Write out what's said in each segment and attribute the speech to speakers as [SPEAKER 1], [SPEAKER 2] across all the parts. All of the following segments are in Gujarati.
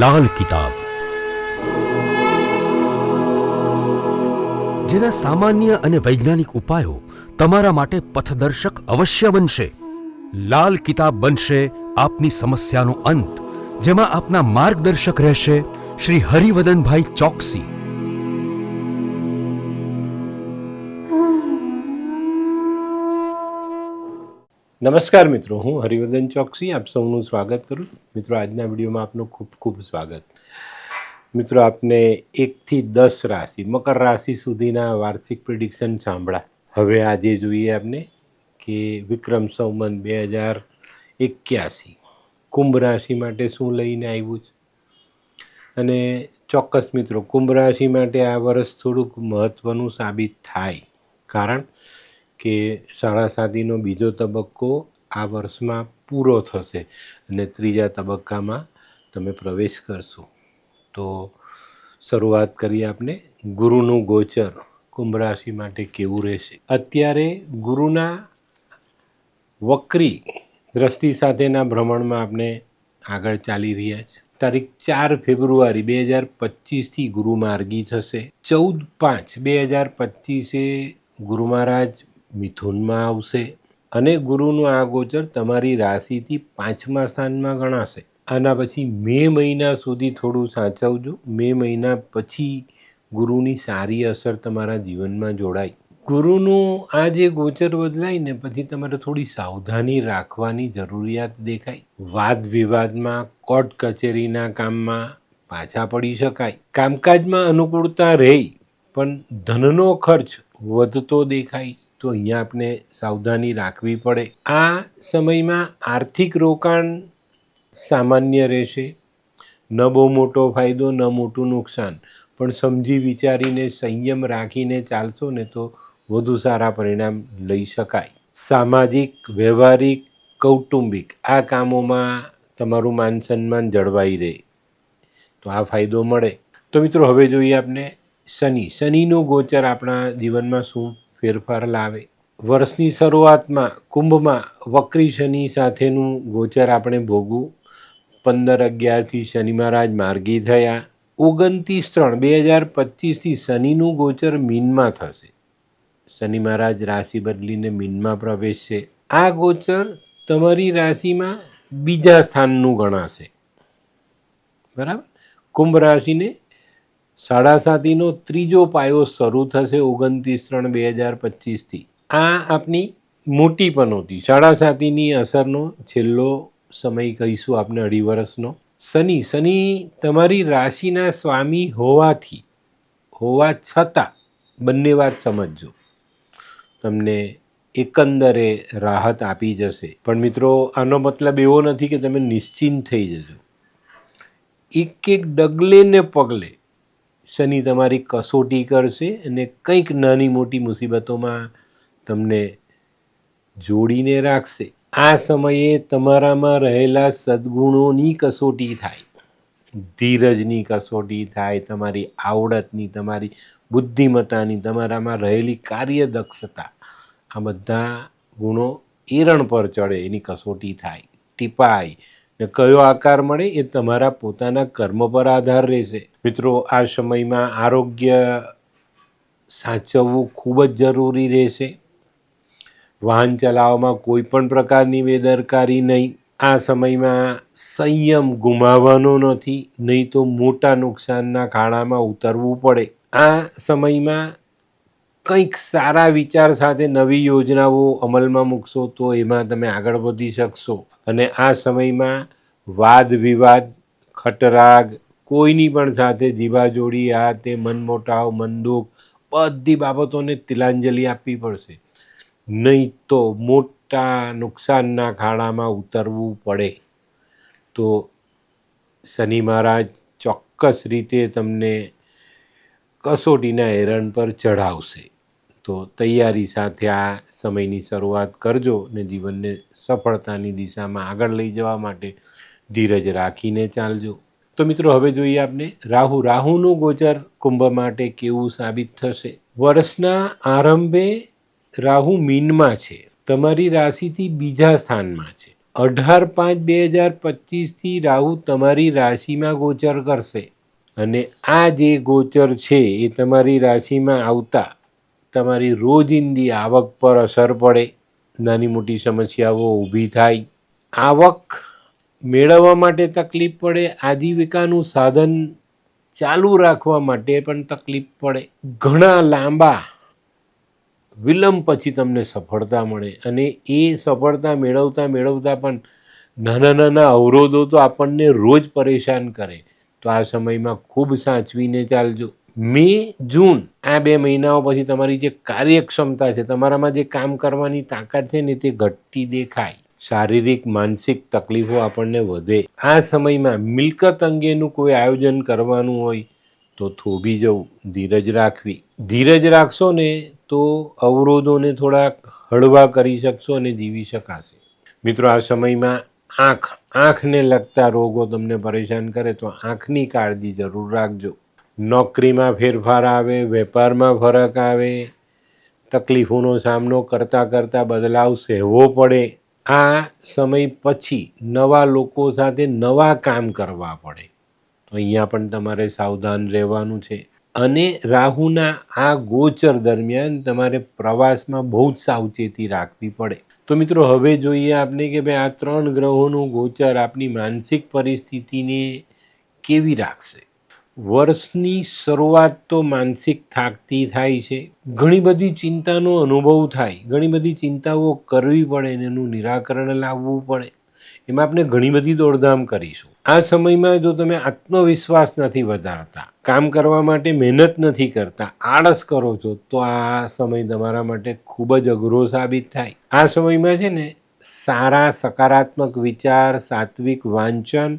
[SPEAKER 1] લાલ કિતાબ, જેના સામાન્ય અને વૈજ્ઞાનિક ઉપાયો તમારા માટે પથદર્શક અવશ્ય બનશે. લાલ કિતાબ બનશે આપની સમસ્યાનો અંત, જેમાં આપના માર્ગદર્શક રહેશે શ્રી હરિવદનભાઈ ચોકસી.
[SPEAKER 2] નમસ્કાર મિત્રો, હું હરિવર્ધન ચોકસી આપ સૌનું સ્વાગત કરું છું. મિત્રો, આજના વિડીયોમાં આપનું ખૂબ ખૂબ સ્વાગત. મિત્રો, આપને 1 થી 10 રાશિ મકર રાશિ સુધીના વાર્ષિક પ્રિડિક્શન સાંભળ્યા. હવે આજે જોઈએ આપને કે વિક્રમ સંવત 2081 કુંભ રાશિ માટે શું લઈને આવ્યું છે. અને ચોક્કસ મિત્રો, કુંભ રાશિ માટે આ વર્ષ થોડુંક મહત્ત્વનું સાબિત થાય, કારણ કે સાડા સાતીનો બીજો તબક્કો આ વર્ષમાં પૂરો થશે અને ત્રીજા તબક્કામાં તમે પ્રવેશ કરશો. તો શરૂઆત કરીએ આપણે ગુરુનું ગોચર કુંભ રાશિ માટે કેવું રહેશે. અત્યારે ગુરુના વક્રી દ્રષ્ટિ સાથેના ભ્રમણમાં આપણે આગળ ચાલી રહ્યા છે. તારીખ 4 ફેબ્રુઆરી 2025થી ગુરુ માર્ગી થશે. 14/5/2025 ગુરુ મહારાજ મિથુનમાં આવશે અને ગુરુનું આ ગોચર તમારી રાશિથી 5મા સ્થાનમાં ગણાશે. આના પછી મે મહિના સુધી થોડું સાચવજો. મે મહિના પછી ગુરુની સારી અસર તમારા જીવનમાં જોડાય. ગુરુનું આ જે ગોચર બદલાય ને પછી તમારે થોડી સાવધાની રાખવાની જરૂરિયાત દેખાય. વાદ વિવાદમાં, કોર્ટ કચેરીના કામમાં પાછા પડી શકાય. કામકાજમાં અનુકૂળતા રહે પણ ધનનો ખર્ચ વધતો દેખાય, તો અહીંયા આપણે સાવધાની રાખવી પડે. આ સમયમાં આર્થિક રોકાણ સામાન્ય રહેશે. ન બહુ મોટો ફાયદો, ન મોટું નુકસાન, પણ સમજી વિચારીને સંયમ રાખીને ચાલશો ને તો વધુ સારા પરિણામ લઈ શકાય. સામાજિક, વ્યવહારિક, કૌટુંબિક આ કામોમાં તમારું માન સન્માન જળવાઈ રહે, તો આ ફાયદો મળે. તો મિત્રો, હવે જોઈએ આપણે શનિનું ગોચર આપણા જીવનમાં શું ફેરફાર લાવે. વર્ષની શરૂઆતમાં કુંભમાં વક્રી શનિ સાથેનું ગોચર આપણે ભોગવું. 15/11થી શનિ મહારાજ માર્ગી થયા. 29/3/2025થી શનિનું ગોચર મીનમાં થશે. શનિ મહારાજ રાશિ બદલીને મીનમાં પ્રવેશશે. આ ગોચર તમારી રાશિમાં બીજા સ્થાનનું ગણાશે. બરાબર. કુંભ રાશિને સાડા સાતીનો ત્રીજો પાયો શરૂ થશે 29/3/2025થી. આ આપની મોટી પનોતી સાડા સાતીની અસરનો છેલ્લો સમય કહીશું આપણે, 2.5 વર્ષનો. શનિ તમારી રાશિના સ્વામી હોવા છતાં બંને વાત સમજજો, તમને એકંદરે રાહત આપી જશે. પણ મિત્રો, આનો મતલબ એવો નથી કે તમે નિશ્ચિંત થઈ જજો. એક ડગલે ને પગલે શનિ તમારી કસોટી કરશે અને કંઈક નાની મોટી મુસીબતોમાં તમને જોડીને રાખશે. આ સમયે તમારામાં રહેલા સદ્ગુણોની કસોટી થાય, ધીરજની કસોટી થાય, તમારી આવડતની, તમારી બુદ્ધિમત્તાની, તમારામાં રહેલી કાર્યદક્ષતા, આ બધા ગુણો એરણ પર ચડે, એની કસોટી થાય, ટીપાય. ને કયો આકાર મળે એ તમારા પોતાના કર્મ પર આધાર રહેશે. મિત્રો, આ સમયમાં આરોગ્ય સાચવવું ખૂબ જ જરૂરી રહેશે. વાહન ચલાવવામાં કોઈ પણ પ્રકારની બેદરકારી નહીં. આ સમયમાં સંયમ ગુમાવવાનો નથી, નહીં તો મોટા નુકસાનના ખાડામાં ઉતરવું પડે. આ સમયમાં કંઈક સારા વિચાર સાથે નવી યોજનાઓ અમલમાં મૂકશો તો એમાં તમે આગળ વધી શકશો. અને આ સમયમાં વાદ વિવાદ, ખટરાગ, કોઈની પણ સાથે જીવાજોડી, આ તે મનમોટાવ, મનદુખ, બધી બાબતોને તિલાંજલિ આપવી પડશે, નહીં તો મોટા નુકસાનના ખાડામાં ઉતરવું પડે. તો શનિ મહારાજ ચોક્કસ રીતે તમને કસોટીના એરણ પર ચઢાવશે. તો તૈયારી સાથે આ સમયની શરૂઆત કરજો ને જીવનને સફળતાની દિશામાં આગળ લઈ જવા માટે ધીરજ રાખીને ચાલજો. તો મિત્રો, હવે જોઈએ આપણે રાહુનું ગોચર કુંભ માટે કેવું સાબિત થશે. વર્ષના આરંભે રાહુ મીનમાં છે, તમારી રાશિથી બીજા સ્થાનમાં છે. 18/5/2025 રાહુ તમારી રાશિમાં ગોચર કરશે અને આ જે ગોચર છે એ તમારી રાશિમાં આવતા તમારી રોજિંદી આવક પર અસર પડે, નાની મોટી સમસ્યાઓ ઊભી થાય, આવક મેળવવા માટે તકલીફ પડે, આજીવિકાનું સાધન ચાલુ રાખવા માટે પણ તકલીફ પડે, ઘણા લાંબા વિલંબ પછી તમને સફળતા મળે અને એ સફળતા મેળવતા મેળવતા પણ નાના નાના અવરોધો તો આપણને રોજ પરેશાન કરે. તો આ સમયમાં ખૂબ સાચવીને ચાલજો. મે જૂન આ 2 મહિનાઓ પછી તમારી જે કાર્યક્ષમતા છે, તમારામાં જે કામ કરવાની તાકાત છે ને તે ઘટતી દેખાય. શારીરિક માનસિક તકલીફો આપણને વધે. આ સમયમાં મિલકત અંગેનું કોઈ આયોજન કરવાનું હોય તો થોભી જવું, ધીરજ રાખવી. ધીરજ રાખશો ને તો અવરોધોને થોડાક હળવા કરી શકશો અને જીવી શકાશે. મિત્રો, આ સમયમાં આંખને લગતા રોગો તમને પરેશાન કરે તો આંખની કાળજી જરૂર રાખજો. નોકરીમાં ફેરફાર આવે, વેપારમાં ફરક આવે, તકલીફોનો સામનો કરતાં કરતાં બદલાવ સહેવો પડે. આ સમય પછી નવા લોકો સાથે નવા કામ કરવા પડે, તો અહીંયા પણ તમારે સાવધાન રહેવાનું છે. અને રાહુના આ ગોચર દરમિયાન તમારે પ્રવાસમાં બહુ જ સાવચેતી રાખવી પડે. તો મિત્રો, હવે જોઈએ આપણે કે ભાઈ આ 3 ગ્રહોનું ગોચર આપની માનસિક પરિસ્થિતિને કેવી રાખશે. વર્ષની શરૂઆત તો માનસિક થાકથી થાય છે, ઘણી બધી ચિંતાનો અનુભવ થાય, ઘણી બધી ચિંતાઓ કરવી પડે અને એનું નિરાકરણ લાવવું પડે. એમાં આપણે ઘણી બધી દોડધામ કરીશું. આ સમયમાં જો તમે આત્મવિશ્વાસ નથી વધારતા, કામ કરવા માટે મહેનત નથી કરતા, આળસ કરો છો, તો આ સમય તમારા માટે ખૂબ જ અઘરો સાબિત થાય. આ સમયમાં છે ને સારા સકારાત્મક વિચાર, સાત્વિક વાંચન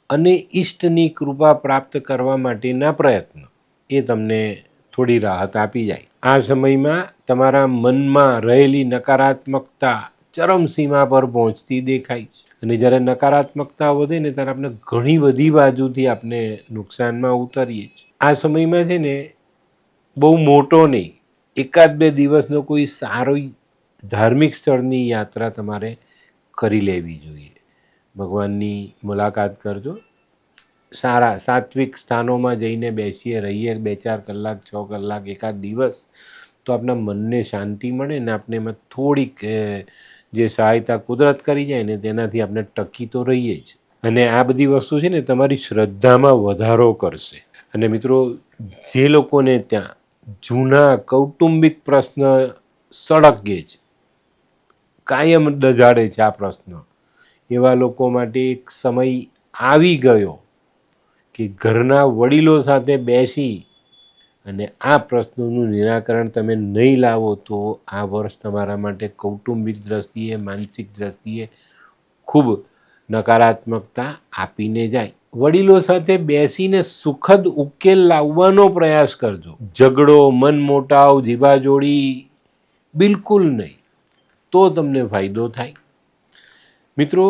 [SPEAKER 2] અને ઈષ્ટની કૃપા પ્રાપ્ત કરવા માટેના પ્રયત્ન એ તમને થોડી રાહત આપી જાય. આ સમયમાં તમારા મનમાં રહેલી નકારાત્મકતા ચરમસીમા પર પહોંચતી દેખાય છે અને જ્યારે નકારાત્મકતા વધે ને ત્યારે આપણે ઘણી બધી બાજુથી આપણે નુકસાનમાં ઉતરીએ છીએ. આ સમયમાં છે ને બહુ મોટો નહીં, 1-2 દિવસનો કોઈ સારી ધાર્મિક સ્થળની યાત્રા તમારે કરી લેવી જોઈએ. ભગવાનની મુલાકાત કરજો, સારા સાત્વિક સ્થાનોમાં જઈને બેસીએ, રહીએ 2-4 કલાક, 6 કલાક, એકાદ દિવસ, તો આપણા મનને શાંતિ મળે ને આપણે એમાં થોડીક જે સહાયતા કુદરત કરી જાય ને તેનાથી આપણે ટકી તો રહીએ જ. અને આ બધી વસ્તુ છે ને તમારી શ્રદ્ધામાં વધારો કરશે. અને મિત્રો, જે લોકોને ત્યાં જૂના કૌટુંબિક પ્રશ્ન સળગે છે, કાયમ દજાડે છે આ પ્રશ્ન, એવા લોકો માટે એક સમય આવી ગયો કે ઘરના વડીલો સાથે બેસી અને આ પ્રશ્નોનું નિરાકરણ તમે નહીં લાવો તો આ વર્ષ તમારા માટે કૌટુંબિક દ્રષ્ટિએ, માનસિક દ્રષ્ટિએ ખૂબ નકારાત્મકતા આપીને જાય. વડીલો સાથે બેસીને સુખદ ઉકેલ લાવવાનો પ્રયાસ કરજો. ઝઘડો, મનમોટાવ, જીબાજોડી બિલકુલ નહીં, તો તમને ફાયદો થાય. મિત્રો,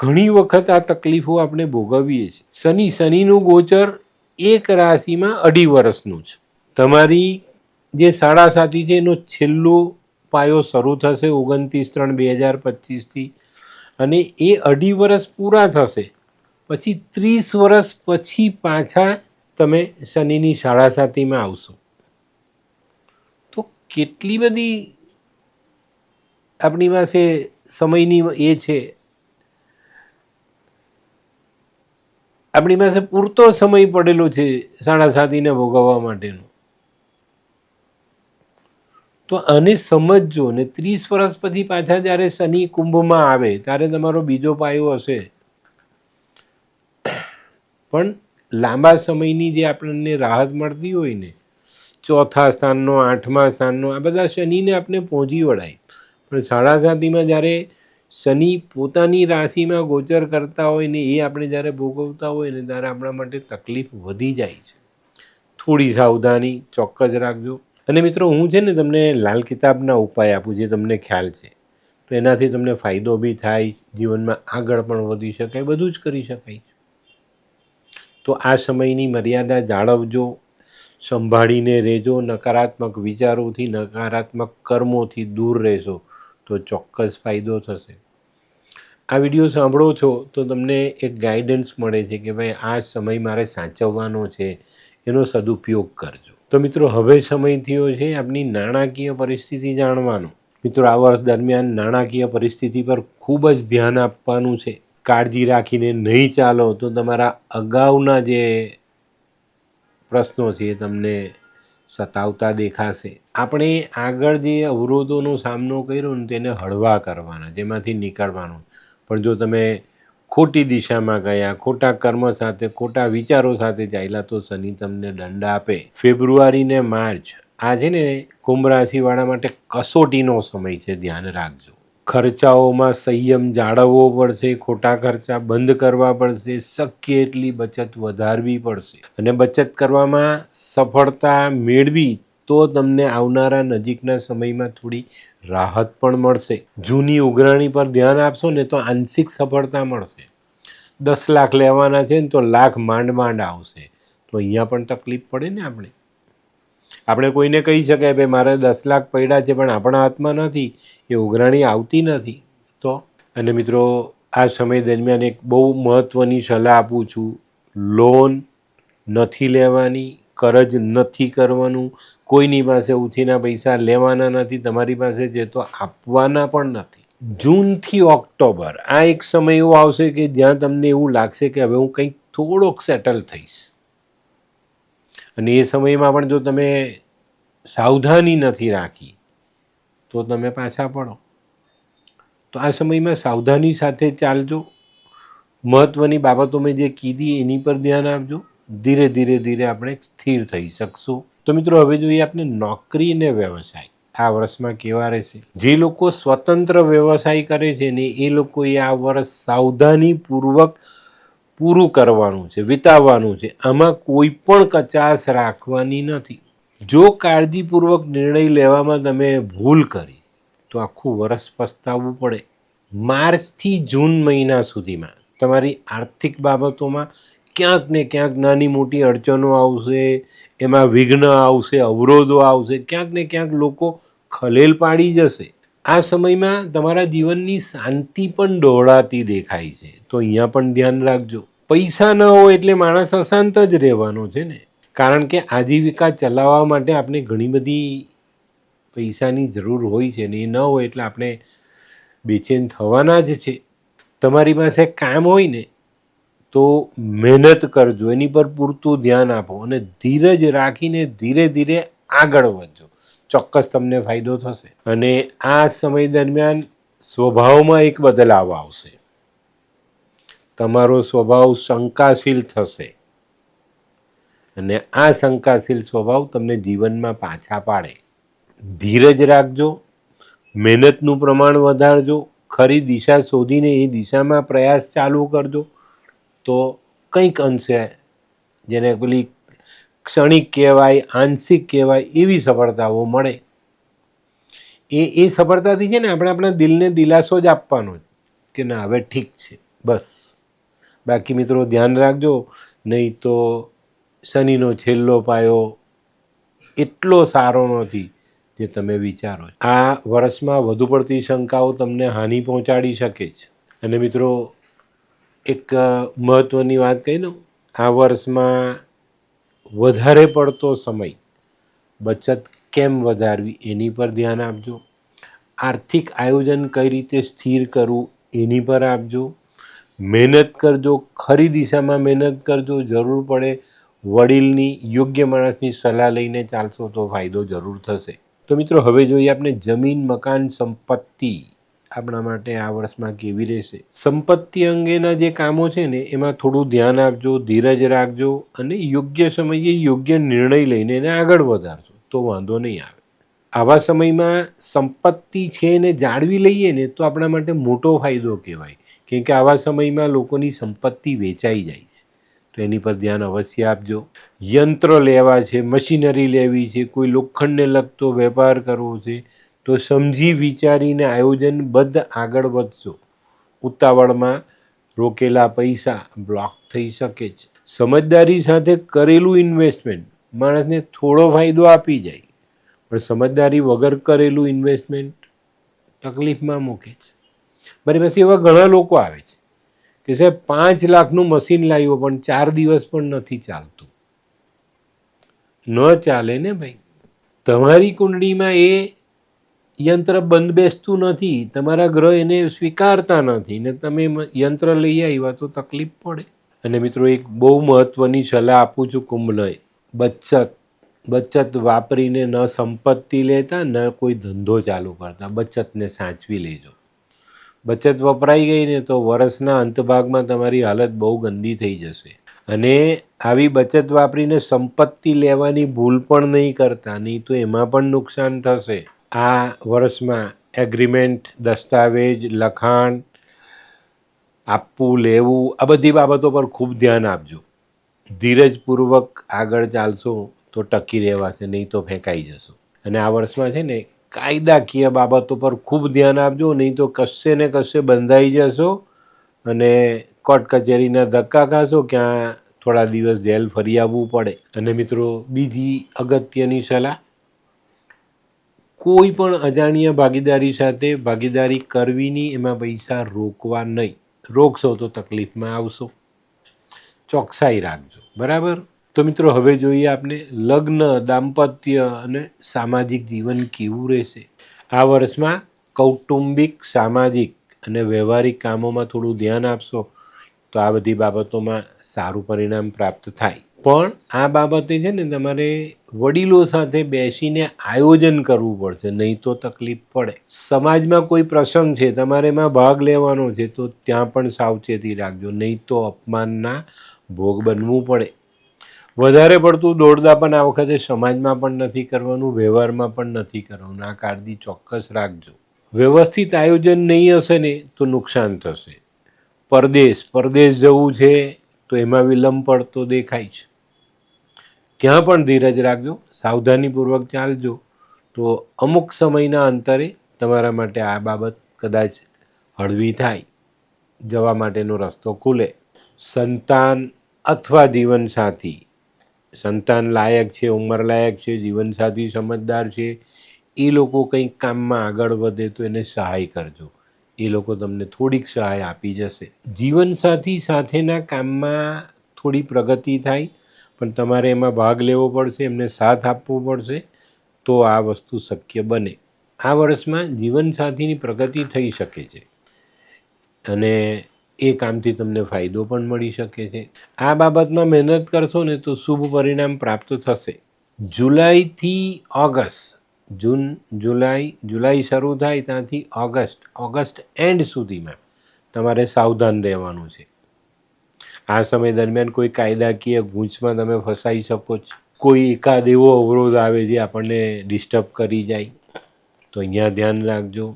[SPEAKER 2] ઘણી વખત આ તકલીફો આપણે ભોગવીએ છીએ. શનિનું ગોચર એક રાશિમાં 2.5 વર્ષનું છે. તમારી જે સાડાસાતી છે એનો છેલ્લો પાયો શરૂ થશે 29/3/2025થી અને એ 2.5 વર્ષ પૂરા થશે પછી 30 વર્ષ પછી પાછા તમે શનિની સાડાસાતીમાં આવશો. તો કેટલી બધી આપણી પાસે સમયની એ છે, આપણી પાસે પૂરતો સમય પડેલો છે સાડાસાતીને ભોગવવા માટેનો. તો આને સમજજો ને 30 વર્ષ પછી પાછા જ્યારે શનિ કુંભમાં આવે ત્યારે તમારો બીજો પાયો હશે. પણ લાંબા સમયની જે આપણને રાહત મળતી હોય ને, 4થા સ્થાનનો, 8મા સ્થાનનો, આ બધા શનિને આપણે પહોંચી વળાય. પણ સાડાસાતીમાં જ્યારે શનિ પોતાની રાશિમાં ગોચર કરતા હોય ને એ આપણે જ્યારે ભોગવતા હોય ને ત્યારે આપણા માટે તકલીફ વધી જાય છે. થોડી સાવધાની ચોક્કસ રાખજો. અને મિત્રો, હું છે ને તમને લાલ કિતાબના ઉપાય આપું, જે તમને ખ્યાલ છે, તો એનાથી તમને ફાયદો બી થાય, જીવનમાં આગળ પણ વધી શકાય, બધું જ કરી શકાય છે. તો આ સમયની મર્યાદા જાળવજો, સંભાળીને રહેજો. નકારાત્મક વિચારોથી, નકારાત્મક કર્મોથી દૂર રહેશો તો ચોક્કસ ફાયદો થશે. આ વિડીયો સાંભળો છો તો તમને એક ગાઈડન્સ મળે છે કે ભાઈ આ સમય મારે સાચવવાનો છે, એનો સદુપયોગ કરજો. તો મિત્રો હવે સમય થયો છે આપની નાણાકીય પરિસ્થિતિ જાણવાનો. મિત્રો આ વર્ષ દરમિયાન નાણાકીય પરિસ્થિતિ પર ખૂબ જ ધ્યાન આપવાનું છે. કાળજી રાખીને નહીં ચાલો તો તમારા અગાઉના જે પ્રશ્નો છે એ તમને સતાવતા દેખાશે. આપણે આગળ જે અવરોધોનો સામનો કર્યો ને તેને હળવા કરવાના, જેમાંથી નીકળવાનું. પણ જો તમે ખોટી દિશામાં ગયા, ખોટા કર્મ સાથે, ખોટા વિચારો સાથે ચાલ્યા તો શનિ તમને દંડ આપે. ફેબ્રુઆરી ને માર્ચ આ છે ને કુંભ રાશિવાળા માટે કસોટીનો સમય છે, ધ્યાન રાખજો. ખર્ચાઓમાં સંયમ જાળવવો પડશે, ખોટા ખર્ચા બંધ કરવા પડશે, શક્ય એટલી બચત વધારવી પડશે. અને બચત કરવામાં સફળતા મેળવી તો તમને આવનારા નજીકના સમયમાં થોડી રાહત પણ મળશે. જૂની ઉઘરાણી પર ધ્યાન આપશો ને તો આંશિક સફળતા મળશે. 10 લાખ લેવાના છે ને તો લાખ માંડ માંડ આવશે, તો અહીંયા પણ તકલીફ પડે ને. આપણે કોઈને કહી શકાય ભાઈ મારે 10 લાખ પડ્યા છે પણ આપણા હાથમાં નથી, એ ઉઘરાણી આવતી નથી તો. અને મિત્રો આ સમય દરમિયાન એક બહુ મહત્ત્વની સલાહ આપું છું, લોન નથી લેવાની, કરજ નથી કરવાનું, કોઈની પાસે ઉછીના પૈસા લેવાના નથી, તમારી પાસે છે તો આપવાના પણ નથી. જૂનથી ઓક્ટોબર આ એક સમય એવો આવશે કે જ્યાં તમને એવું લાગશે કે હવે હું કંઈક થોડોક સેટલ થઈશ. અને એ સમયમાં પણ જો તમે સાવધાની નથી રાખી તો તમે પાછા પડો. તો આ સમયમાં સાવધાની સાથે ચાલજો. મહત્ત્વની બાબતો મેં જે કીધી એની પર ધ્યાન આપજો. ધીરે ધીરે આપણે સ્થિર થઈ શકશું. તો મિત્રો હવે જોઈએ આપણે નોકરી અને વ્યવસાય આ વર્ષમાં કેવા રહેશે. જે લોકો સ્વતંત્ર વ્યવસાય કરે છે ને એ લોકોએ આ વર્ષ સાવધાનીપૂર્વક પૂરું કરવાનું છે, વિતાવવાનું છે. આમાં કોઈ પણ કચાશ રાખવાની નથી. જો કાળજીપૂર્વક નિર્ણય લેવામાં તમે ભૂલ કરી તો આખું વર્ષ પસ્તાવવું પડે. માર્ચથી જૂન મહિના સુધીમાં તમારી આર્થિક બાબતોમાં ક્યાંક ને ક્યાંક નાની મોટી અડચણો આવશે, એમાં વિઘ્ન આવશે, અવરોધો આવશે, ક્યાંક ને ક્યાંક લોકો ખલેલ પાડી જશે. આ સમયમાં તમારા જીવનની શાંતિ પણ ડહોળાતી દેખાય છે, તો અહીંયા પણ ધ્યાન રાખજો. પૈસા ન હોય એટલે માણસ અશાંત જ રહેવાનો છે ને, કારણ કે આજીવિકા ચલાવવા માટે આપણે ઘણી બધી પૈસાની જરૂર હોય છે ને, એ ન હોય એટલે આપણે બેચેન થવાના જ છે. તમારી પાસે કામ હોય ને તો મહેનત કરજો, એની પર પૂરતું ધ્યાન આપો અને ધીરજ રાખીને ધીરે ધીરે આગળ વધજો. ચોક્કસ તમને ફાયદો થશે. અને આ સમય દરમિયાન સ્વભાવમાં એક બદલાવ આવશે. તમારો સ્વભાવ શંકાશીલ થશે અને આ શંકાશીલ સ્વભાવ તમને જીવનમાં પાછા પાડે. ધીરજ રાખજો, મહેનતનું પ્રમાણ વધારજો, ખરી દિશા શોધીને એ દિશામાં પ્રયાસ ચાલુ કરજો તો કંઈક અંશે જેને પેલી ક્ષણિક કહેવાય, આંશિક કહેવાય એવી સફળતાઓ મળે. એ સફળતાથી છે ને આપણે આપણા દિલને દિલાસો જ આપવાનો કે ના હવે ઠીક છે બસ. બાકી મિત્રો ધ્યાન રાખજો, નહીં તો શનિનો છેલ્લો પાયો એટલો સારો નથી જે તમે વિચારો. આ વર્ષમાં વધુ પડતી શંકાઓ તમને હાનિ પહોંચાડી શકે છે. અને મિત્રો એક મહત્ત્વની વાત કહી દઉં, આ વર્ષમાં વધારે પડતો સમય બચત કેમ વધારવી એની પર ધ્યાન આપજો. આર્થિક આયોજન કઈ રીતે સ્થિર કરવું એની પર આપજો. મહેનત કરજો, ખરી દિશામાં મહેનત કરજો. જરૂર પડે વડીલની, યોગ્ય માણસની સલાહ લઈને ચાલશો તો ફાયદો જરૂર થશે. તો મિત્રો હવે જોઈએ આપણે જમીન, મકાન, સંપત્તિ આપણા માટે આ વર્ષમાં કેવી રહેશે. સંપત્તિ અંગેના જે કામો છે ને એમાં થોડું ધ્યાન આપજો, ધીરજ રાખજો અને યોગ્ય સમયે યોગ્ય નિર્ણય લઈને એને આગળ વધારજો તો વાંધો નહીં આવે. આવા સમયમાં સંપત્તિ છે ને જાળવી લઈએ ને તો આપણા માટે મોટો ફાયદો કહેવાય, કેમ કે આવા સમયમાં લોકોની સંપત્તિ વેચાઈ જાય છે, તો એની પર ધ્યાન અવશ્ય આપજો. યંત્ર લેવા છે, મશીનરી લેવી છે, કોઈ લોખંડને લગતો વેપાર કરવો છે તો સમજી વિચારીને આયોજનબદ્ધ આગળ વધશો. ઉતાવળમાં રોકેલા પૈસા બ્લોક થઈ શકે છે. સમજદારી સાથે કરેલું ઇન્વેસ્ટમેન્ટ માણસને થોડો ફાયદો આપી જાય, પણ સમજદારી વગર કરેલું ઇન્વેસ્ટમેન્ટ તકલીફમાં મૂકે છે. મારી પાસે એવા ઘણા લોકો આવે છે કે સાહેબ 5 લાખનું મશીન લાવ્યો પણ 4 દિવસ પણ નથી ચાલતું. ન ચાલે ને ભાઈ. તમારી કુંડળીમાં એ યંત્ર બંધ બેસતું નથી, તમારા ગ્રહ એને સ્વીકારતા નથી ને તમે યંત્ર લઈ આવ્યા તો તકલીફ પડે. અને મિત્રો એક બહુ મહત્વની સલાહ આપું છું કુંભને, બચત વાપરીને ન સંપત્તિ લેતા ન કોઈ ધંધો ચાલુ કરતા, બચતને સાચવી લેજો. બચત વપરાઈ ગઈ ને તો વર્ષના અંતભાગમાં તમારી હાલત બહુ ગંદી થઈ જશે. અને આવી બચત વાપરીને સંપત્તિ લેવાની ભૂલ પણ નહીં કરતા, નહીં તો એમાં પણ નુકસાન થશે. આ વર્ષમાં એગ્રીમેન્ટ, દસ્તાવેજ, લખાણ, આપવું લેવું, આ બધી બાબતો પર ખૂબ ધ્યાન આપજો. ધીરજપૂર્વક આગળ ચાલશો તો ટકી રહેવાશે, નહીં તો ફેંકાઈ જશો. અને આ વર્ષમાં છે ને કાયદાકીય બાબતો પર ખૂબ ધ્યાન આપજો, નહીં તો કશે ને કશે બંધાઈ જશો અને કોર્ટ કચેરીના ધક્કા ખાશો, ક્યાં થોડા દિવસ જેલ ફરી આવવું પડે. અને મિત્રો બીજી અગત્યની સલાહ, કોઈ પણ અજાણ્યા ભાગીદારી સાથે ભાગીદારી કરવી નહીં, એમાં પૈસા રોકવા નહીં. રોકશો તો તકલીફમાં આવશો. ચોકસાઈ રાખજો, બરાબર. તો મિત્રો હવે જોઈએ આપણે લગ્ન, દાંપત્ય અને સામાજિક જીવન કેવું રહેશે. આ વર્ષમાં કૌટુંબિક, સામાજિક અને વ્યવહારિક કામોમાં થોડું ધ્યાન આપશો તો આ બધી બાબતોમાં સારું પરિણામ પ્રાપ્ત થાય. પણ આ બાબતે છે ને તમારે વડીલો સાથે બેસીને આયોજન કરવું પડશે, નહીં તો તકલીફ પડે. સમાજમાં કોઈ પ્રસંગ છે, તમારે એમાં ભાગ લેવાનો છે, તો ત્યાં પણ સાવચેતી રાખજો, નહીં તો અપમાનના ભોગ બનવું પડે. વધારે પડતું દોડતા પણ આ વખતે સમાજમાં પણ નથી કરવાનું, વ્યવહારમાં પણ નથી કરવાનું. આ કાળજી ચોક્કસ રાખજો. વ્યવસ્થિત આયોજન નહીં હશે ને તો નુકસાન થશે. પરદેશ જવું છે તો એમાં વિલંબ પડતો દેખાય છે. ક્યાં પણ ધીરજ રાખજો, સાવધાનીપૂર્વક ચાલજો, તો અમુક સમયના અંતરે તમારા માટે આ બાબત કદાચ હળવી થાય, જવા માટેનો રસ્તો ખુલે. સંતાન અથવા જીવનસાથી, સંતાન લાયક છે, ઉંમર લાયક છે, જીવનસાથી સમજદાર છે, એ લોકો કંઈક કામમાં આગળ વધે તો એને સહાય કરજો. એ લોકો તમને થોડીક સહાય આપી જશે. જીવનસાથી સાથેના કામમાં થોડી પ્રગતિ થાય, પણ તમારે એમાં ભાગ લેવો પડશે, એમને સાથ આપવો પડશે, તો આ વસ્તુ શક્ય બને. આ વર્ષમાં જીવનસાથીની પ્રગતિ થઈ શકે છે અને એ કામથી તમને ફાયદો પણ મળી શકે છે. આ બાબતમાં મહેનત કરશો ને તો શુભ પરિણામ પ્રાપ્ત થશે. જુલાઈથી ઓગસ્ટ, જુલાઈ શરૂ થાય ત્યાંથી ઓગસ્ટ એન્ડ સુધીમાં તમારે સાવધાન રહેવાનું છે. આ સમય દરમિયાન કોઈ કાયદાકીય ગૂંચમાં તમે ફસાઈ શકો છો. કોઈ એકાદ એવો અવરોધ આવે જે આપણને ડિસ્ટર્બ કરી જાય, તો અહીંયા ધ્યાન રાખજો.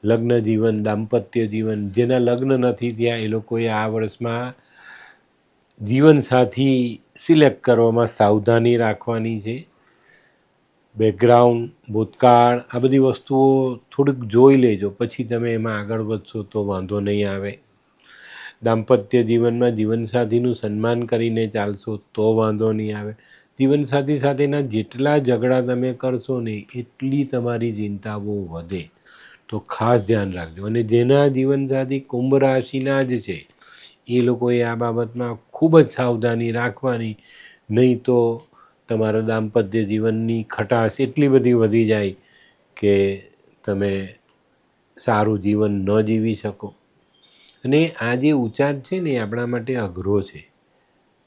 [SPEAKER 2] લગ્ન જીવન, દાંપત્ય જીવન, જેના લગ્ન નથી થયા એ લોકોએ આ વર્ષમાં જીવનસાથી સિલેક્ટ કરવામાં સાવધાની રાખવાની છે. બેકગ્રાઉન્ડ, ભૂતકાળ, આ બધી વસ્તુઓ થોડીક જોઈ લેજો, પછી તમે એમાં આગળ વધશો તો વાંધો નહીં આવે. દાંપત્ય જીવનમાં જીવનસાથીનું સન્માન કરીને ચાલશો તો વાંધો નહીં આવે. જીવનસાથી સાથેના જેટલા ઝઘડા તમે કરશો ને એટલી તમારી ચિંતાઓ વધે, તો ખાસ ધ્યાન રાખજો. અને જેના જીવનસાથી કુંભ રાશિના જ છે એ લોકોએ આ બાબતમાં ખૂબ જ સાવધાની રાખવાની, નહીં તો તમારા દાંપત્ય જીવનની ખટાશ એટલી બધી વધી જાય કે તમે સારું જીવન ન જીવી શકો. અને આ જે ઉચ્ચાર છે ને એ આપણા માટે અઘરો છે,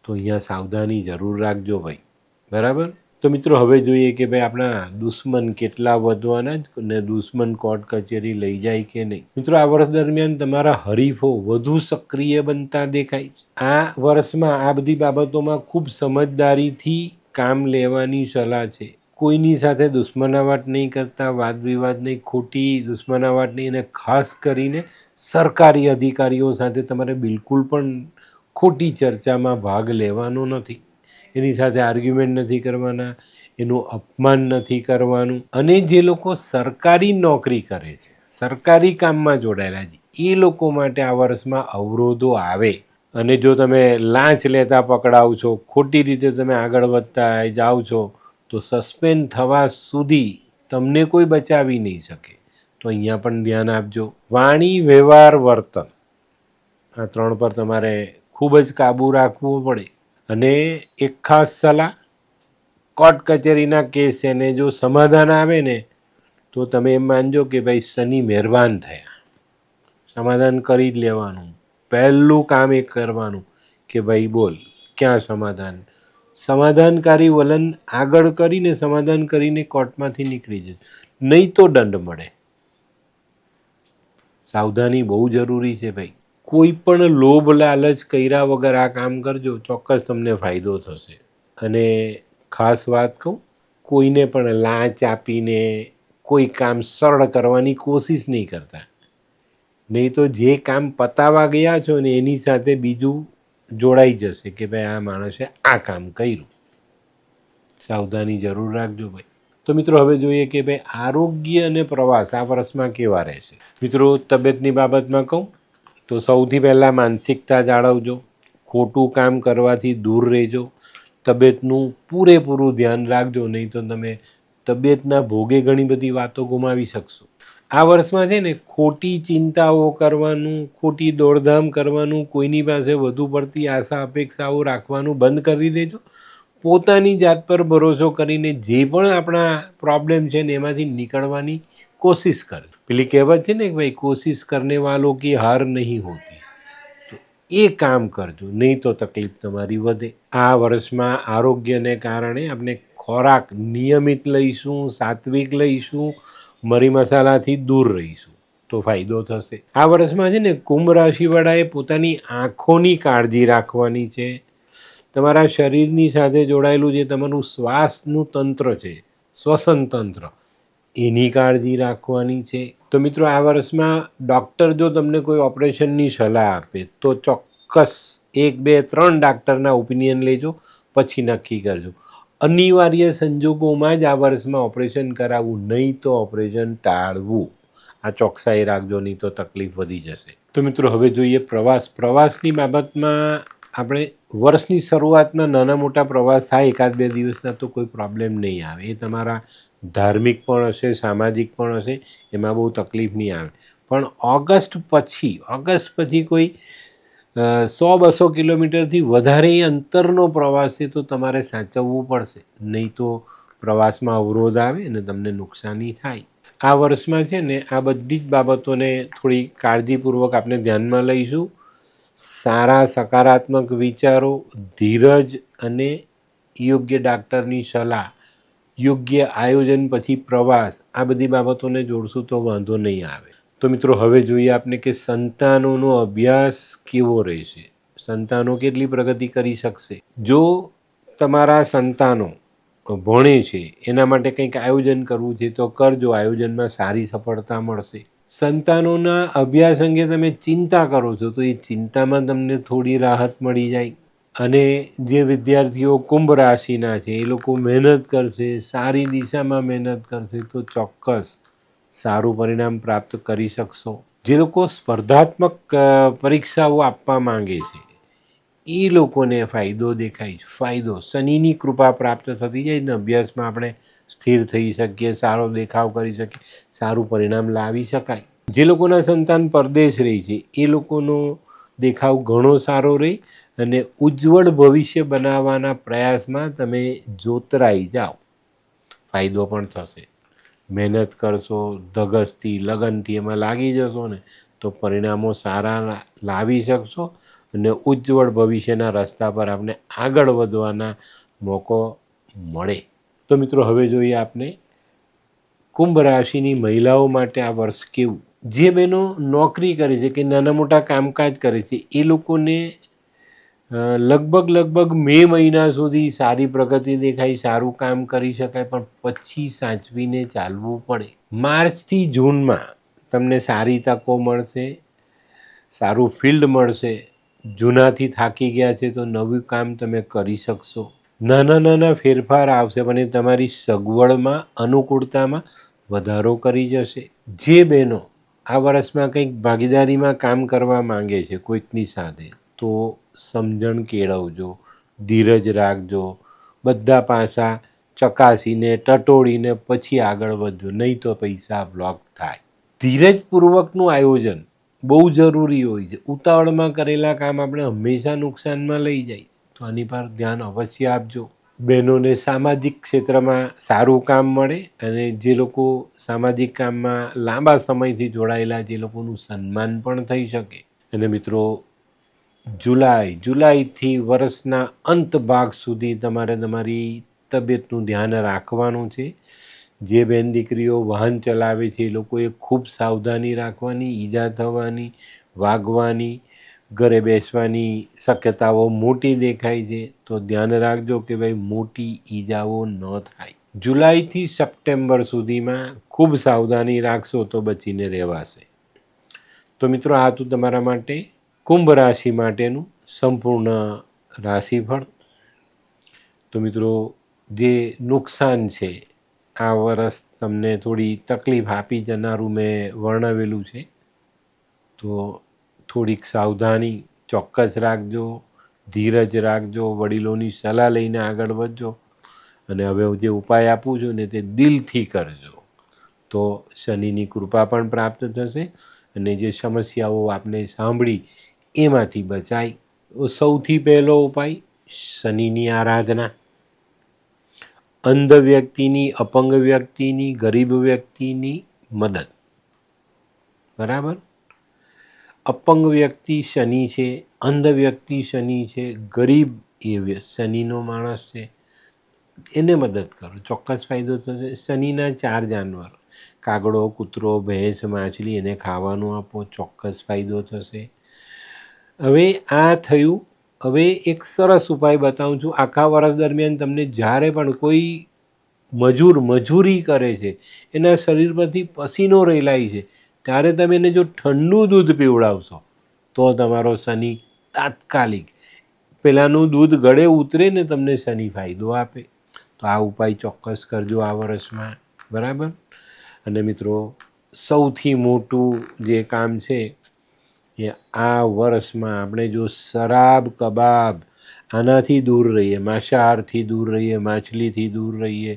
[SPEAKER 2] તો અહીંયા સાવધાની જરૂર રાખજો ભાઈ, બરાબર. તો મિત્રો હવે જોઈએ કે ભાઈ આપણા દુશ્મન કેટલા વધવાના ને દુશ્મન કોર્ટ કચેરી લઈ જાય કે નહીં. મિત્રો આ વર્ષ દરમિયાન તમારા હરીફો વધુ સક્રિય બનતા દેખાય છે. આ વર્ષમાં આ બધી બાબતોમાં ખૂબ સમજદારીથી કામ લેવાની સલાહ છે. કોઈની સાથે દુશ્મનાવટ નહીં કરતા, વાદ વિવાદ નહીં, ખોટી દુશ્મનાવટ નહીં, અને ખાસ કરીને સરકારી અધિકારીઓ સાથે તમારે બિલકુલ પણ ખોટી ચર્ચામાં ભાગ લેવાનો નથી. એની સાથે આર્ગ્યુમેન્ટ નથી કરવાના, એનું અપમાન નથી કરવાનું. અને જે લોકો સરકારી નોકરી કરે છે, સરકારી કામમાં જોડાયેલા છે, એ લોકો માટે આ વર્ષમાં અવરોધો આવે. અને જો તમે લાંચ લેતા પકડાવ છો, ખોટી રીતે તમે આગળ વધતા જાઓ છો, તો સસ્પેન્ડ થવા સુધી તમને કોઈ બચાવી નહીં શકે. તો અહીંયા પણ ધ્યાન આપજો. વાણી, વ્યવહાર, વર્તન, આ 3 પર તમારે ખૂબ જ કાબૂ રાખવો પડે. અને એક ખાસ સલાહ, કોર્ટ કચેરીના કેસ છે ને જો સમાધાન આવે ને તો તમે એમ માનજો કે ભાઈ શનિ મહેરબાન થયા. સમાધાન કરી જ લેવાનું. પહેલું કામ એ કરવાનું કે ભાઈ બોલ ક્યાં સમાધાન. સમાધાનકારી વલણ આગળ કરીને સમાધાન કરીને કોર્ટમાંથી નીકળી જજો, નહીં તો દંડ મળે. સાવધાની બહુ જરૂરી છે ભાઈ. કોઈ પણ લોભ લાલચ કર્યા વગર આ કામ કરજો, ચોક્કસ તમને ફાયદો થશે. અને ખાસ વાત કહું, કોઈને પણ લાંચ આપીને કોઈ કામ સરળ કરવાની કોશિશ નહીં કરતા, નહીં તો જે કામ પતાવા ગયા છો ને એની સાથે બીજું જોડાઈ જશે કે ભાઈ આ માણસે આ કામ કર્યું. સાવધાની જરૂર રાખજો ભાઈ. તો મિત્રો હવે જોઈએ કે ભાઈ આરોગ્ય અને પ્રવાસ આ વર્ષમાં કેવા રહેશે. મિત્રો તબિયતની બાબતમાં કહું તો સૌથી પહેલાં માનસિકતા જાળવજો, ખોટું કામ કરવાથી દૂર રહેજો, તબિયતનું પૂરેપૂરું ધ્યાન રાખજો, નહીં તો તમે તબિયતના ભોગે ઘણી બધી વાતો ગુમાવી શકશો. આ વર્ષમાં છે ને ખોટી ચિંતાઓ કરવાનું, ખોટી દોડધામ કરવાનું, કોઈની પાસે વધુ પડતી આશા અપેક્ષાઓ રાખવાનું બંધ કરી દેજો. પોતાની જાત પર ભરોસો કરીને જે પણ આપણા પ્રોબ્લેમ છે ને એમાંથી નીકળવાની કોશિશ કરજો. પેલી કહેવત છે ને કે ભાઈ કોશિશ કરને વાલો કી હાર નહીં હોતી, તો એ કામ કરજો, નહીં તો તકલીફ તમારી વધે. આ વર્ષમાં આરોગ્યને કારણે આપણે ખોરાક નિયમિત લઈશું, સાત્વિક લઈશું, મરી મસાલાથી દૂર રહીશું તો ફાયદો થશે. આ વર્ષમાં છે ને કુંભ રાશિવાળાએ પોતાની આંખોની કાળજી રાખવાની છે. તમારા શરીરની સાથે જોડાયેલું જે તમારું શ્વાસનું તંત્ર છે, શ્વસન તંત્ર, એની કાળજી રાખવાની છે. તો મિત્રો આ વર્ષમાં ડૉક્ટર જો તમને કોઈ ઓપરેશનની સલાહ આપે તો ચોક્કસ 1, 2, 3 ડાક્ટરના ઓપિનિયન લેજો, પછી નક્કી કરજો. અનિવાર્ય સંજોગોમાં જ આ વર્ષમાં ઓપરેશન કરાવવું, નહીં તો ઓપરેશન ટાળવું. આ ચોકસાઈ રાખજો, નહીં તો તકલીફ વધી જશે. તો મિત્રો હવે જોઈએ પ્રવાસ. પ્રવાસની બાબતમાં આપણે વર્ષની શરૂઆતમાં નાના મોટા પ્રવાસ થાય 1-2 દિવસના તો કોઈ પ્રોબ્લેમ નહીં આવે. એ તમારા ધાર્મિક પણ હશે, સામાજિક પણ હશે, એમાં બહુ તકલીફ નહીં આવે. પણ ઓગસ્ટ પછી કોઈ 100-200 કિલોમીટરથી વધારે અંતરનો પ્રવાસ છે તો તમારે સાચવવું પડશે, નહીં તો પ્રવાસમાં અવરોધ આવે અને તમને નુકસાની થાય. આ વર્ષમાં છે ને આ બધી જ બાબતોને થોડી કાળજીપૂર્વક આપણે ધ્યાનમાં લઈશું. સારા સકારાત્મક વિચારો, ધીરજ અને યોગ્ય ડાક્ટરની સલાહ, યોગ્ય આયોજન પછી પ્રવાસ, આ બધી બાબતોને જોડશું તો વાંધો નહીં આવે. તો મિત્રો હવે જોઈએ આપણે કે સંતાનોનો અભ્યાસ કેવો રહેશે, સંતાનો કેટલી પ્રગતિ કરી શકશે. જો તમારા સંતાનો ભણે છે એના માટે કંઈક આયોજન કરવું છે તો કરજો, આયોજનમાં સારી સફળતા મળશે. સંતાનોના અભ્યાસ અંગે તમે ચિંતા કરો છો તો એ ચિંતામાં તમને થોડી રાહત મળી જાય. અને જે વિદ્યાર્થીઓ કુંભ રાશિના છે એ લોકો મહેનત કરશે, સારી દિશામાં મહેનત કરશે તો ચોક્કસ સારું પરિણામ પ્રાપ્ત કરી શકશો. જે લોકો સ્પર્ધાત્મક પરીક્ષાઓ આપવા માંગે છે એ લોકોને ફાયદો દેખાય છે. ફાયદો, શનિની કૃપા પ્રાપ્ત થતી જાય ને અભ્યાસમાં આપણે સ્થિર થઈ શકીએ, સારો દેખાવ કરી શકીએ, સારું પરિણામ લાવી શકાય. જે લોકોના સંતાન પરદેશ રહી છે એ લોકોનો દેખાવ ઘણો સારો રહી અને ઉજ્જવળ ભવિષ્ય બનાવવાના પ્રયાસમાં તમે જોતરાઈ જાઓ, ફાયદો પણ થશે. મહેનત કરશો, ધગશથી, લગનથી એમાં લાગી જશો ને તો પરિણામો સારા લાવી શકશો અને ઉજ્જવળ ભવિષ્યના રસ્તા પર આપણે આગળ વધવાના મોકો મળે. તો મિત્રો હવે જોઈએ આપણે કુંભ રાશિની મહિલાઓ માટે આ વર્ષ કેવું. જે બહેનો નોકરી કરે છે કે નાના મોટા કામકાજ કરે છે એ લોકોને લગભગ મે મહિના સુધી સારી પ્રગતિ દેખાય, સારું કામ કરી શકાય, પણ પછી સાચવીને ચાલવું પડે. માર્ચથી જૂનમાં તમને સારી તકો મળશે, સારું ફિલ્ડ મળશે. જૂનાથી થાકી ગયા છે તો નવું કામ તમે કરી શકશો. નાના ફેરફાર આવશે પણ એ તમારી સગવડમાં, અનુકૂળતામાં વધારો કરી જશે. જે બહેનો આ વર્ષમાં કંઈક ભાગીદારીમાં કામ કરવા માંગે છે કોઈકની સાથે તો સમજણ કેળવજો, ધીરજ રાખજો, બધા પાસા ચકાસીને ટટોળીને પછી આગળ વધજો, નહીં તો પૈસા બ્લોક થાય. ધીરજપૂર્વકનું આયોજન બહુ જરૂરી હોય છે. ઉતાવળમાં કરેલા કામ આપણે હંમેશા નુકસાનમાં લઈ જાય, તો આની પર ધ્યાન અવશ્ય આપજો. બહેનોને સામાજિક ક્ષેત્રમાં સારું કામ મળે અને જે લોકો સામાજિક કામમાં લાંબા સમયથી જોડાયેલા જે લોકોનું સન્માન પણ થઈ શકે. અને મિત્રો, જુલાઈથી વર્ષના અંત ભાગ સુધી તમારે તમારી તબિયતનું ધ્યાન રાખવાનું છે. જે બેન દીકરીઓ વાહન ચલાવે છે એ લોકોએ ખૂબ સાવધાની રાખવાની. ઈજા થવાની, વાગવાની, ઘરે બેસવાની શક્યતાઓ મોટી દેખાય છે, તો ધ્યાન રાખજો કે ભાઈ મોટી ઈજાઓ ન થાય. જુલાઈથી સપ્ટેમ્બર સુધીમાં ખૂબ સાવધાની રાખશો તો બચીને રહેવાશે. તો મિત્રો, આ હતું તમારા માટે કુંભ રાશિ માટેનું સંપૂર્ણ રાશિફળ. તો મિત્રો, જે નુકસાન છે, આ વર્ષ તમને થોડી તકલીફ આપી જનારું મેં વર્ણવેલું છે. તો થોડીક સાવધાની ચોક્કસ રાખજો, ધીરજ રાખજો, વડીલોની સલાહ લઈને આગળ વધજો. અને હવે હું જે ઉપાય આપું છું ને તે દિલથી કરજો, તો શનિની કૃપા પણ પ્રાપ્ત થશે અને જે સમસ્યાઓ આપને સાંભળી એમાંથી બચાય. સૌથી પહેલો ઉપાય શનિની આરાધના. અંધ વ્યક્તિની, અપંગ વ્યક્તિની, ગરીબ વ્યક્તિની મદદ. બરાબર? અપંગ વ્યક્તિ શનિ છે, અંધ વ્યક્તિ શનિ છે, ગરીબ એ શનિનો માણસ છે, એને મદદ કરો, ચોક્કસ ફાયદો થશે. શનિના 4 જાનવર, કાગડો, કૂતરો, ભેંસ, માછલી, એને ખાવાનું આપો, ચોક્કસ ફાયદો થશે. હવે આ થયું. હવે એક સરસ ઉપાય બતાવું છું. આખા વર્ષ દરમિયાન તમને જ્યારે પણ કોઈ મજૂરી કરે છે, એના શરીર પરથી પસીનો રેલાય છે, ત્યારે તમે એને જો ઠંડુ દૂધ પીવડાવશો તો તમારો શનિ તાત્કાલિક પેલાનું દૂધ ગળે ઉતરે ને તમને શનિ ફાયદો આપે. તો આ ઉપાય ચોક્કસ કરજો આ વર્ષમાં. બરાબર? અને મિત્રો, સૌથી મોટું જે કામ છે એ આ વર્ષમાં આપણે જો શરાબ, કબાબ આનાથી દૂર રહીએ, માંસાહારથી દૂર રહીએ, માછલીથી દૂર રહીએ,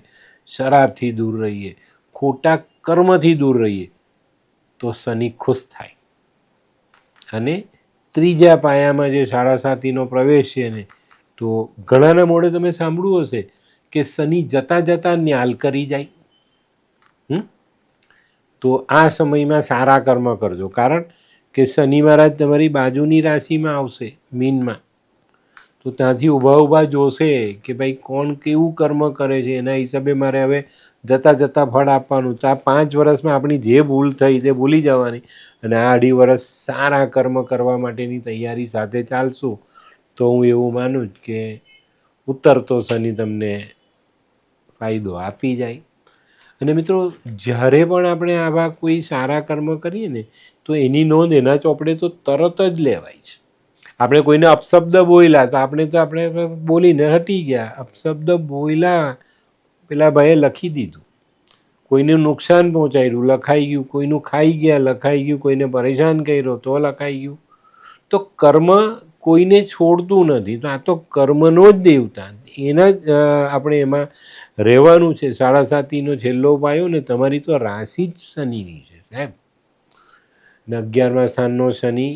[SPEAKER 2] શરાબથી દૂર રહીએ, ખોટા કર્મથી દૂર રહીએ, તો શનિ ખુશ થાય. અને ત્રીજા પાયામાં જે સાડાસાતીનો પ્રવેશ છે ને, તો ઘણાના મોઢે તમે સાંભળ્યું હશે કે શનિ જતાં જતાં ન્યાલ કરી જાય. તો આ સમયમાં સારા કર્મ કરજો, કારણ કે શનિ મહારાજ તમારી બાજુની રાશિમાં આવશે, મીનમાં. તો ત્યાંથી ઊભા જોશે કે ભાઈ કોણ કેવું કર્મ કરે છે, એના હિસાબે મારે હવે જતાં ફળ આપવાનું. તો આ 5 વર્ષમાં આપણી જે ભૂલ થઈ તે ભૂલી જવાની અને આ 2.5 વર્ષ સારા કર્મ કરવા માટેની તૈયારી સાથે ચાલશું, તો હું એવું માનું જ કે ઉતરતો શનિ તમને ફાયદો આપી જાય. અને મિત્રો, જ્યારે પણ આપણે આવા કોઈ સારા કર્મ કરીએ ને, તો એની નોંધ એના ચોપડે તો તરત જ લેવાય છે. આપણે કોઈને અપશબ્દ બોલ્યા તો આપણે બોલીને હટી ગયા. અપશબ્દ બોલ્યા, પેલા ભાઈએ લખી દીધું. કોઈને નુકસાન પહોંચાડ્યું, લખાઈ ગયું. કોઈનું ખાઈ ગયા, લખાઈ ગયું. કોઈને પરેશાન કર્યો તો લખાઈ ગયું. તો કર્મ કોઈને છોડતું નથી. તો આ તો કર્મનો જ દેવતા, એના જ આપણે એમાં રહેવાનું છે. સાડાસાતીનો છેલ્લો પાયો ને તમારી તો રાશિ જ શનિની છે સાહેબ. ને 11મા સ્થાનનો શનિ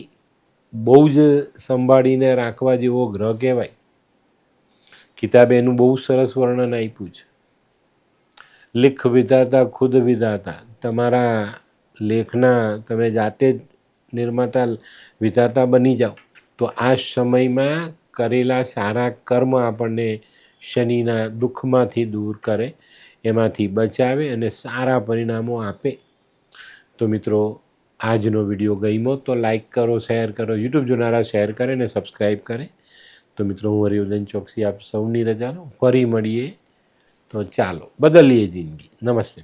[SPEAKER 2] બહુ જ સંભાળીને રાખવા જેવો ગ્રહ કહેવાય. કિતાબે એનું બહુ સરસ વર્ણન આપ્યું છે. લેખ વિધાતા ખુદ વિધાતા. તમારા લેખના તમે જાતે જ નિર્માતા, વિધાતા બની જાઓ. તો આ સમયમાં કરેલા સારા કર્મ આપણને શનિના દુઃખમાંથી દૂર કરે, એમાંથી બચાવે અને સારા પરિણામો આપે. તો મિત્રો, આજનો વિડીયો ગમ્યો તો લાઈક કરો, શેર કરો. યુટ્યુબ જોનારા શેર કરે અને સબસ્ક્રાઈબ કરે. તો મિત્રો, હું હરિવર્ધન ચોકસી આપ સૌની રજા લઉં. ફરી મળીએ. તો ચાલો બદલીએ જિંદગી. નમસ્તે.